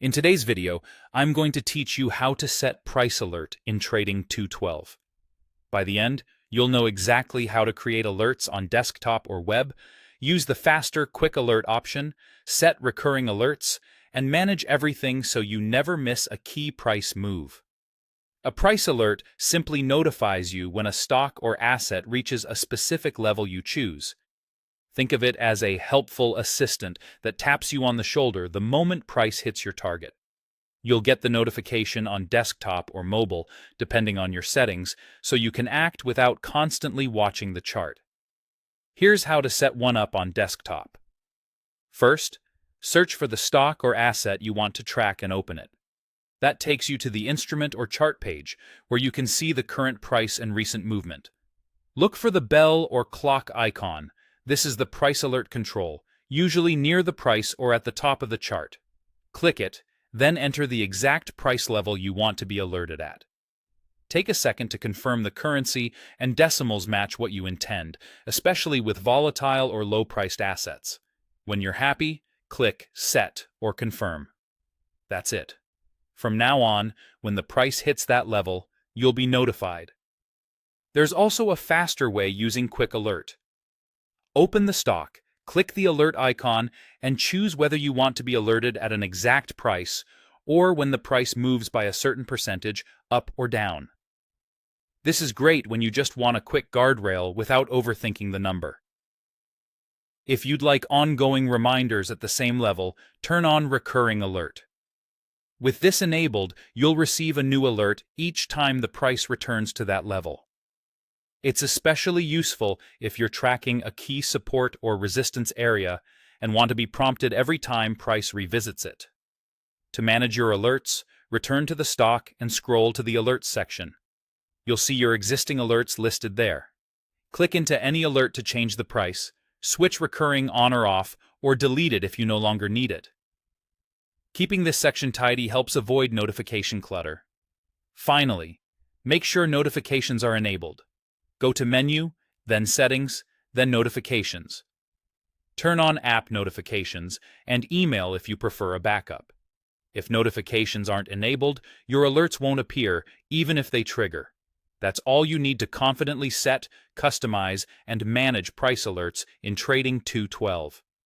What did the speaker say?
In today's video, I'm going to teach you how to set price alert in Trading 212. By the end, you'll know exactly how to create alerts on desktop or web, use the faster quick alert option, set recurring alerts, and manage everything so you never miss a key price move. A price alert simply notifies you when a stock or asset reaches a specific level you choose. Think of it as a helpful assistant that taps you on the shoulder the moment price hits your target. You'll get the notification on desktop or mobile, depending on your settings, so you can act without constantly watching the chart. Here's how to set one up on desktop. First, search for the stock or asset you want to track and open it. That takes you to the instrument or chart page, where you can see the current price and recent movement. Look for the bell or clock icon. This is the price alert control, usually near the price or at the top of the chart. Click it, then enter the exact price level you want to be alerted at. Take a second to confirm the currency and decimals match what you intend, especially with volatile or low-priced assets. When you're happy, click Set or Confirm. That's it. From now on, when the price hits that level, you'll be notified. There's also a faster way using Quick Alert. Open the stock, click the alert icon, and choose whether you want to be alerted at an exact price or when the price moves by a certain percentage up or down. This is great when you just want a quick guardrail without overthinking the number. If you'd like ongoing reminders at the same level, turn on Recurring Alert. With this enabled, you'll receive a new alert each time the price returns to that level. It's especially useful if you're tracking a key support or resistance area and want to be prompted every time price revisits it. To manage your alerts, return to the stock and scroll to the Alerts section. You'll see your existing alerts listed there. Click into any alert to change the price, switch recurring on or off, or delete it if you no longer need it. Keeping this section tidy helps avoid notification clutter. Finally, make sure notifications are enabled. Go to Menu, then Settings, then Notifications. Turn on App Notifications and Email if you prefer a backup. If notifications aren't enabled, your alerts won't appear, even if they trigger. That's all you need to confidently set, customize, and manage price alerts in Trading 212.